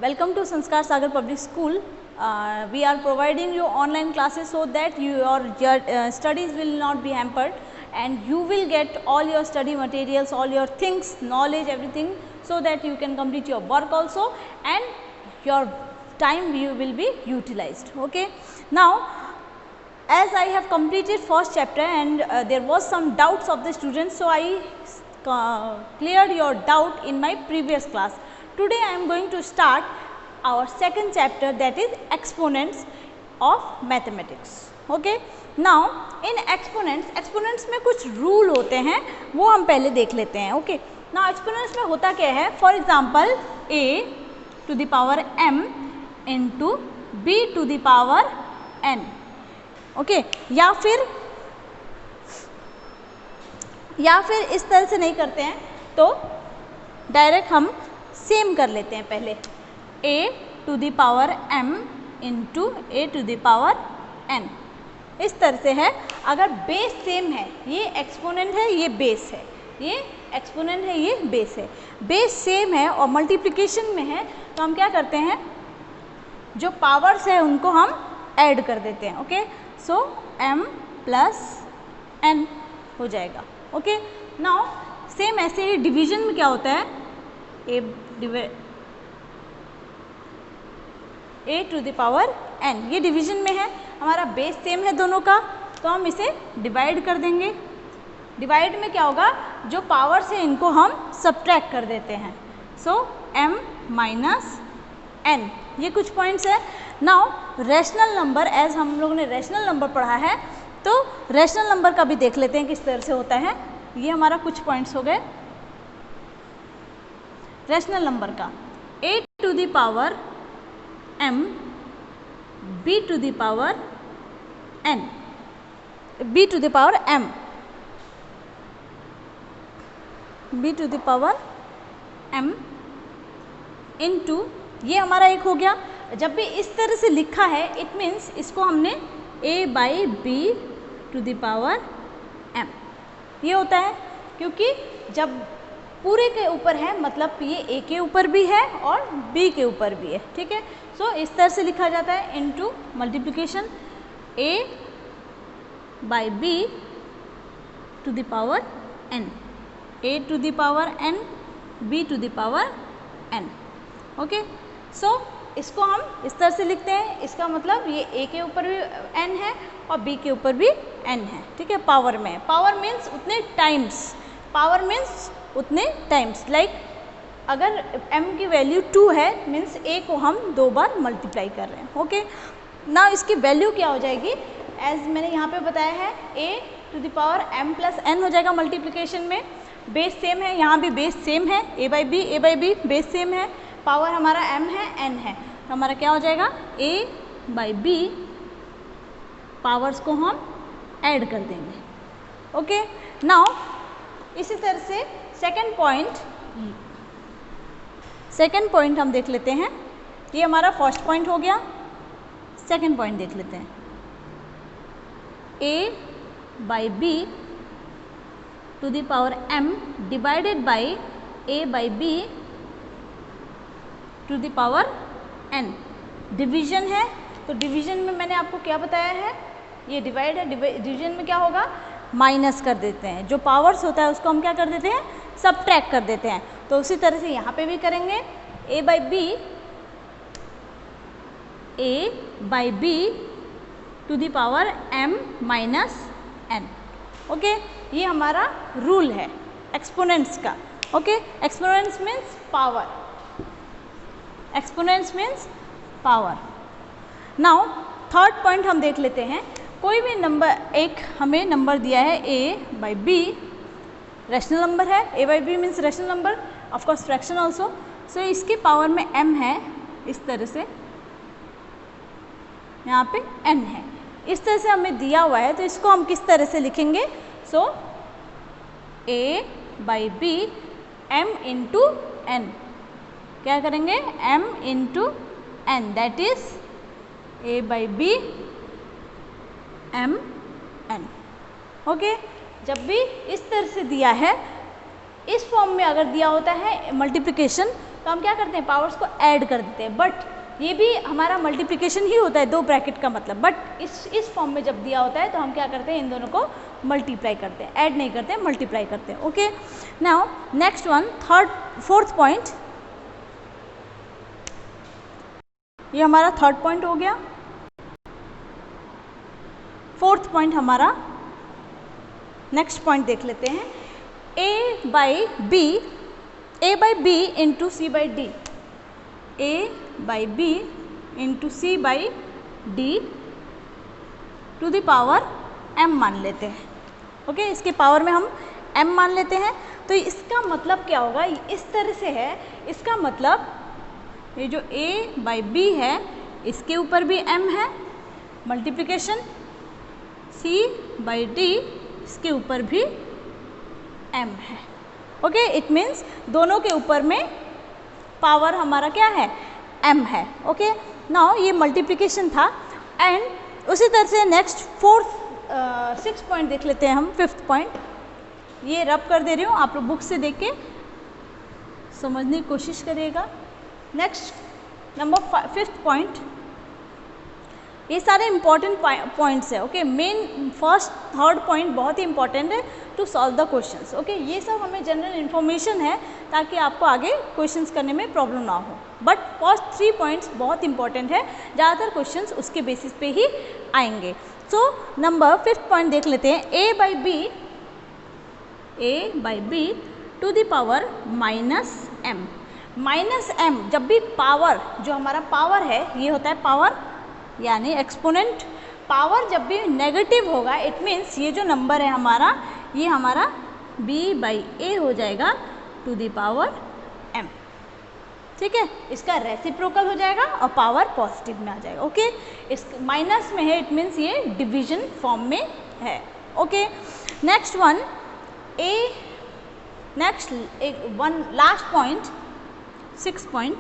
Welcome to Sanskar Sagar Public School. We are providing you online classes so that your studies will not be hampered and you will get all your study materials, all your things, knowledge, everything, so that you can complete your work also and your time will be utilized. Okay. Now, as I have completed first chapter and there was some doubts of the students, so I cleared your doubt in my previous class. Today I am going to start our second chapter, that is exponents of mathematics. Okay. Now in exponents में कुछ rule होते हैं, वो हम पहले देख लेते हैं. ओके. नाउ एक्सपोनेंट्स में होता क्या है, for example a to the power m into b to the power n. Okay. या फिर इस तरह से नहीं करते हैं तो डायरेक्ट हम सेम कर लेते हैं. पहले a to the power m into a to the power n. इस तरह से है. अगर बेस सेम है, ये एक्सपोनेंट है, ये बेस है, ये एक्सपोनेंट है, ये बेस है, बेस सेम है और मल्टीप्लिकेशन में है, तो हम क्या करते हैं, जो पावर्स है उनको हम ऐड कर देते हैं. ओके. सो m प्लस n हो जाएगा. ओके. नाउ सेम ऐसे ही डिवीजन में क्या होता है, a to the power n, ये डिवीजन में है, हमारा बेस सेम है दोनों का, तो हम इसे डिवाइड कर देंगे. डिवाइड में क्या होगा, जो पावर्स है इनको हम सब्ट्रैक्ट कर देते हैं. सो m माइनस n, ये कुछ पॉइंट्स है. नाउ रैशनल नंबर, एज हम लोगों ने रैशनल नंबर पढ़ा है, तो रैशनल नंबर का भी देख लेते हैं किस तरह से होता है. ये हमारा कुछ पॉइंट्स हो गए रैशनल नंबर का. a to the power m, b to the power n, b to the power m, b to the power m इंटू, ये हमारा एक हो गया. जब भी इस तरह से लिखा है, इट मीन्स इसको हमने a by b to the power m, ये होता है, क्योंकि जब पूरे के ऊपर है मतलब ये a के ऊपर भी है और b के ऊपर भी है. ठीक है. सो इस तरह से लिखा जाता है, into multiplication a by b to the power n, a to the power n, b to the power n. Okay. So इसको हम इस तरह से लिखते हैं, इसका मतलब ये a के ऊपर भी n है और b के ऊपर भी n है. ठीक है. पावर में, पावर मीन्स उतने टाइम्स, पावर मीन्स उतने टाइम्स. लाइक अगर m की वैल्यू 2 है, मीन्स a को हम 2 बार मल्टीप्लाई कर रहे हैं. ओके. ना इसकी वैल्यू क्या हो जाएगी, एज मैंने यहाँ पे बताया है, a to the power m plus n हो जाएगा मल्टीप्लिकेशन में. बेस सेम है, यहाँ भी बेस सेम है, a by b base same है, पावर हमारा m है, n है, तो हमारा क्या हो जाएगा, a बाई b, पावर्स को हम ऐड कर देंगे. ओके. नाउ इसी तरह से सेकेंड पॉइंट हम देख लेते हैं. ये हमारा फर्स्ट पॉइंट हो गया. सेकेंड पॉइंट देख लेते हैं, a by b to the power m by बाई a by b to the power n. Division है, तो डिवीजन में मैंने आपको क्या बताया है, ये डिवाइड है, डिवीजन में क्या होगा, माइनस कर देते हैं. जो पावर्स होता है उसको हम क्या कर देते हैं, सबट्रैक्ट कर देते हैं. तो उसी तरह से यहाँ पे भी करेंगे, a by b to the power m माइनस n. ओके. ये हमारा रूल है एक्सपोनेंट्स का. Okay. Exponents means power, exponents means power. Now third point हम देख लेते हैं. कोई भी नंबर, एक हमें नंबर दिया है a by b, rational number है, a by b means rational number, of course fraction also. So इसकी पावर में m है, इस तरह से यहाँ पे n है, इस तरह से हमें दिया हुआ है, तो इसको हम किस तरह से लिखेंगे. सो a by b m into n, क्या करेंगे, m into n, that is a by b m n. Okay. जब भी इस तरह से दिया है, इस फॉर्म में अगर दिया होता है मल्टीप्लिकेशन, तो हम क्या करते हैं, पावर्स को ऐड कर देते हैं। बट ये भी हमारा मल्टीप्लिकेशन ही होता है, 2 ब्रैकेट का मतलब, बट इस फॉर्म में जब दिया होता है तो हम क्या करते हैं, इन दोनों को मल्टीप्लाई करते हैं, ऐड नहीं करते हैं, मल्टीप्लाई करते हैं। Okay, now next one, fourth point, ये हमारा थर्ड पॉइंट हो गया। फोर्थ पॉइंट हमारा, नेक्स्ट पॉइंट देख लेते हैं, a by B into C by D, a by B into C by D to the power m मान लेते हैं। ओके, इसके पावर में हम m मान लेते हैं। तो इसका मतलब क्या होगा, इस तरह से है, इसका मतलब ये जो a बाई बी है इसके ऊपर भी m है, मल्टीप्लिकेशन c बाई d इसके ऊपर भी m है। ओके, इट मीन्स दोनों के ऊपर में पावर हमारा क्या है, m है। ओके, नाउ ये मल्टीप्लिकेशन था। एंड उसी तरह से नेक्स्ट सिक्स पॉइंट देख लेते हैं हम, फिफ्थ पॉइंट, ये रब कर दे रही हूँ, आप लोग बुक से देख के समझने की कोशिश करिएगा। नेक्स्ट नंबर फिफ्थ पॉइंट, ये सारे इंपॉर्टेंट पॉइंट्स है। Okay, main first third point बहुत ही इंपॉर्टेंट है to solve the questions. Okay, ये सब हमें जनरल इन्फॉर्मेशन है ताकि आपको आगे क्वेश्चंस करने में प्रॉब्लम ना हो, बट फर्स्ट 3 पॉइंट्स बहुत इंपॉर्टेंट है, ज़्यादातर क्वेश्चंस उसके बेसिस पे ही आएंगे। सो नंबर फिफ्थ पॉइंट देख लेते हैं, a by B to the power minus m। Minus m, जब भी पावर, जो हमारा पावर है ये होता है पावर यानी एक्सपोनेंट, पावर जब भी नेगेटिव होगा इट मीन्स ये जो नंबर है हमारा, ये हमारा b बाई ए हो जाएगा टू द पावर m। ठीक है, इसका रेसिप्रोकल हो जाएगा और पावर पॉजिटिव में आ जाएगा। ओके, इस माइनस में है इट मीन्स ये डिवीजन फॉर्म में है। Okay, next one, one last point, 6 point,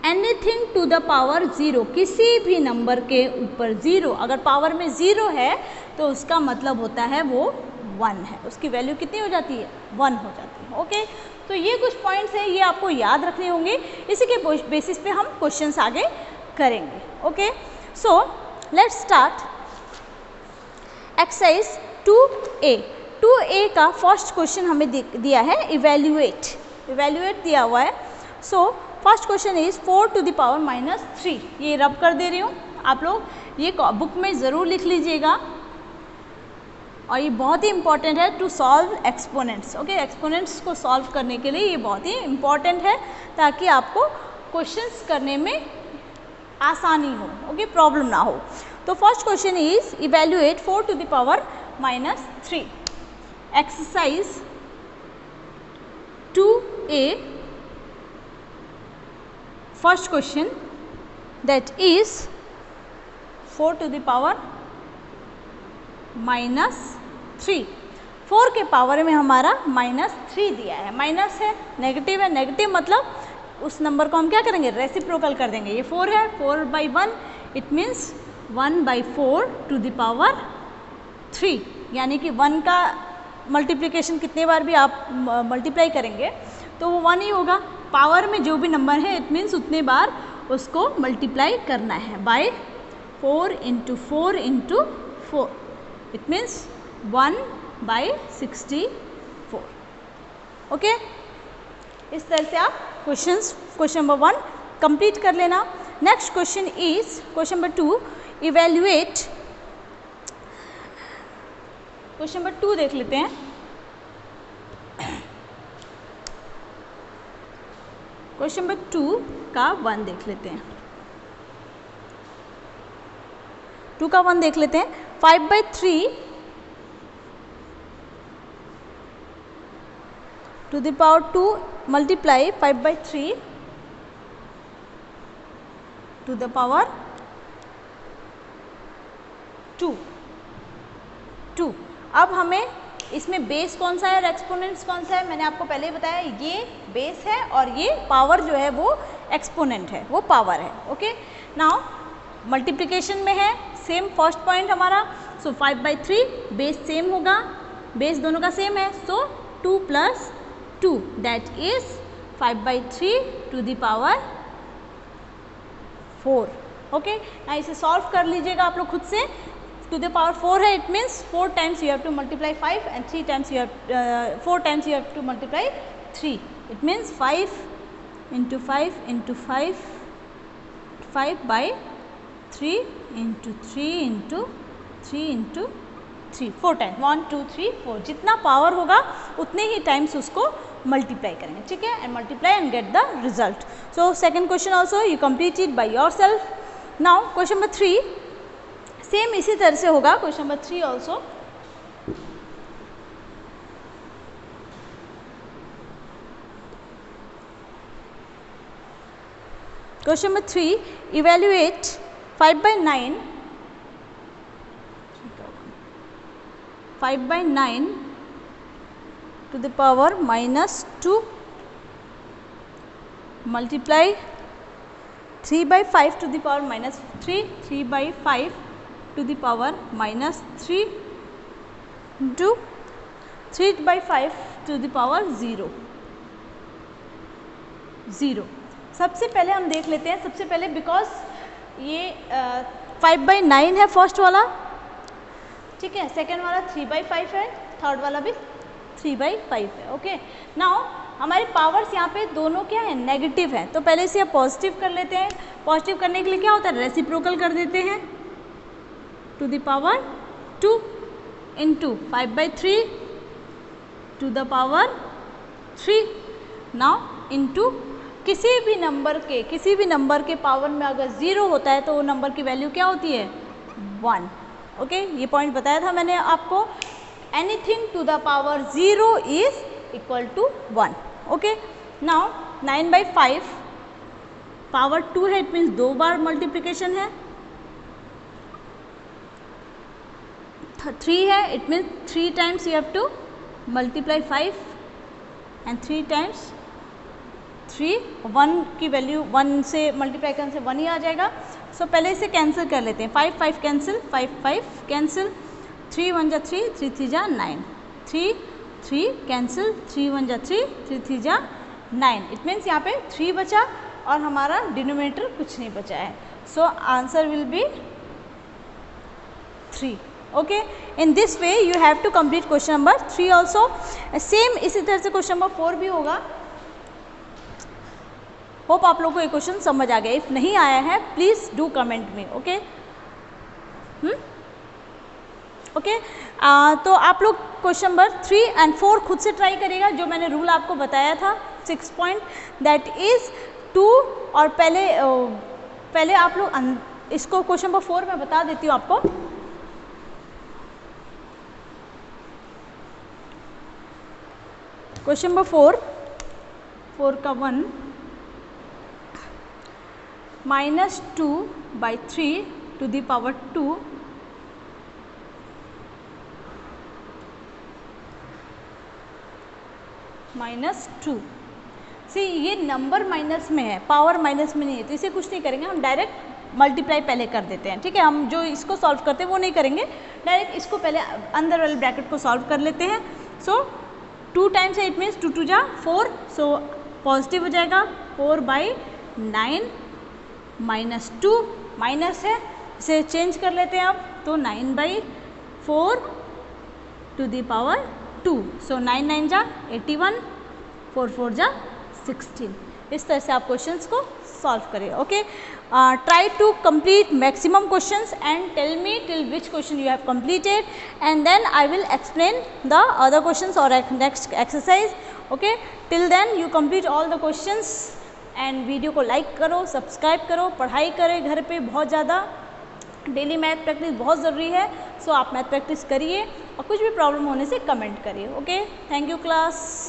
anything to the power 0, किसी भी नंबर के ऊपर 0, अगर पावर में 0 है तो उसका मतलब होता है वो 1 है, उसकी वैल्यू कितनी हो जाती है, 1 हो जाती है। ओके, तो ये कुछ पॉइंट्स हैं, ये आपको याद रखने होंगे, इसी के बेसिस पे हम क्वेश्चंस आगे करेंगे। Okay, so let's start exercise 2A। 2A का फर्स्ट क्वेश्चन हमें दिया है, इवेल्युएट दिया हुआ है। So first question is 4 to the power minus 3, ये रब कर दे रही हूँ, आप लोग ये बुक में ज़रूर लिख लीजिएगा, और ये बहुत ही इंपॉर्टेंट है to solve exponents. Okay, exponents को सॉल्व करने के लिए ये बहुत ही इंपॉर्टेंट है ताकि आपको क्वेश्चंस करने में आसानी हो, ओके, प्रॉब्लम ना हो। तो first question is evaluate 4 to the power minus 3। Exercise 2A, first question, that is 4 to the power minus 3। 4 के पावर में हमारा माइनस 3 दिया है, माइनस है, नेगेटिव है, नेगेटिव मतलब उस नंबर को हम क्या करेंगे, रेसिप्रोकल कर देंगे। ये 4 है, 4 by 1 it means 1 by 4 to the power 3, यानी कि 1 का मल्टीप्लिकेशन कितने बार भी आप मल्टीप्लाई करेंगे तो वो 1 ही होगा। पावर में जो भी नंबर है इट मीन्स उतने बार उसको मल्टीप्लाई करना है by 4 into 4 into 4, it means 1 by 64। Okay, इस तरह से आप क्वेश्चन नंबर 1 कंप्लीट कर लेना। Next question is question number 2, evaluate. Question number 2 देख लेते हैं। क्वेश्चन नंबर 2 का 1 देख लेते हैं। 2 का 1 देख लेते हैं। 5/3 to the power 2 multiply 5/3 to the power 2। अब हमें इसमें बेस कौन सा है और एक्सपोनेंट्स कौन सा है, मैंने आपको पहले ही बताया, ये बेस है और ये पावर जो है वो एक्सपोनेंट है, वो पावर है। ओके, नाउ मल्टीप्लिकेशन में है, सेम फर्स्ट पॉइंट हमारा। सो 5/3 बेस सेम होगा, बेस दोनों का सेम है, so 2 + 2 that is 5/3 to the power 4। Okay, ना इसे सॉल्व कर लीजिएगा आप लोग खुद से। टू द पावर 4 है, it means 4 times you have to multiply 5 and 3 times you have 4 times you have to multiply 3। It means 5 into 5 into 5 5/3 into 3 into 3 into 3 4 times 1 2 3 4 जितना पावर होगा उतने ही टाइम्स उसको मल्टीप्लाई करेंगे, ठीक है, and multiply and get the result. So second question also you complete it by your self. Now question number 3 same इसी तरह से होगा। Question number 3 also question number 3 evaluate 5/9 to the power -2 multiply 3/5 to the power -3 3/5 to the power -3 into 3/5 to the power 0। सबसे पहले हम देख लेते हैं, सबसे पहले बिकॉज ये 5/9 है फर्स्ट वाला, ठीक है, सेकेंड वाला 3/5 है, थर्ड वाला भी 3/5 है। ओके, नाउ हमारे पावर्स यहाँ पे दोनों क्या है, नेगेटिव है, तो पहले इसे पॉजिटिव कर लेते हैं। पॉजिटिव करने के लिए क्या होता है, रेसिप्रोकल कर देते हैं to the power 2 into 5/3 to the power 3। Now into किसी भी नंबर के पावर में अगर 0 होता है तो वो नंबर की वैल्यू क्या होती है, 1। ओके, ये पॉइंट बताया था मैंने आपको, anything to the power 0 is equal to 1। Okay, now 9/5 power 2 है, इट मीन्स 2 बार मल्टीप्लिकेशन है। 3 है, it means 3 times you have to multiply 5 and 3 times 3। 1 की वैल्यू 1 से मल्टीप्लाई करने से 1 ही आ जाएगा। सो पहले इसे कैंसिल कर लेते हैं, 5 5 कैंसिल, 5 5 कैंसिल, 3 1 जा 3 3 3 जा 9, 3 3 कैंसिल, 3 1 जा 3 3 3 जा 9। इट मीन्स यहाँ पे 3 बचा और हमारा डिनोमिनेटर कुछ नहीं बचा है। So answer will be 3। Okay, in this way you have to complete question number 3 also. Same इसी तरह से क्वेश्चन नंबर 4 भी होगा। होप आप लोगों को ये क्वेश्चन समझ आ गया। इफ नहीं आया है प्लीज़ डू कमेंट में। ओके, ओके, तो आप लोग क्वेश्चन नंबर 3 एंड 4 खुद से ट्राई करिएगा, जो मैंने रूल आपको बताया था 6 पॉइंट, दैट इज़ 2। और पहले आप लोग इसको क्वेश्चन नंबर 4 मैं बता देती हूँ आपको। क्वेश्चन नंबर 4 का 1 -2/3 टू द पावर 2 -2। सी ये नंबर माइनस में है, पावर माइनस में नहीं है, तो इसे कुछ नहीं करेंगे, हम डायरेक्ट मल्टीप्लाई पहले कर देते हैं, ठीक है। हम जो इसको सॉल्व करते हैं वो नहीं करेंगे, डायरेक्ट इसको पहले अंदर वाले ब्रैकेट को सॉल्व कर लेते हैं। सो 2 टाइम्स है, इट मीन्स 2 2 जा 4, सो पॉजिटिव हो जाएगा। 4/9 -2 माइनस है, इसे चेंज कर लेते हैं अब, तो 9/4 टू द पावर 2। सो 9 9 जा 81, 4 4 जा 16। इस तरह से आप क्वेश्चंस को सॉल्व करिए। Okay, try to complete maximum questions and tell me till which question you have completed and then I will explain the other questions और next exercise. Okay, till then you complete all the questions and video को like करो, subscribe करो, पढ़ाई करें घर पे बहुत ज़्यादा, डेली मैथ प्रैक्टिस बहुत ज़रूरी है। सो आप मैथ प्रैक्टिस करिए और कुछ भी प्रॉब्लम होने से कमेंट करिए। Okay, thank you class.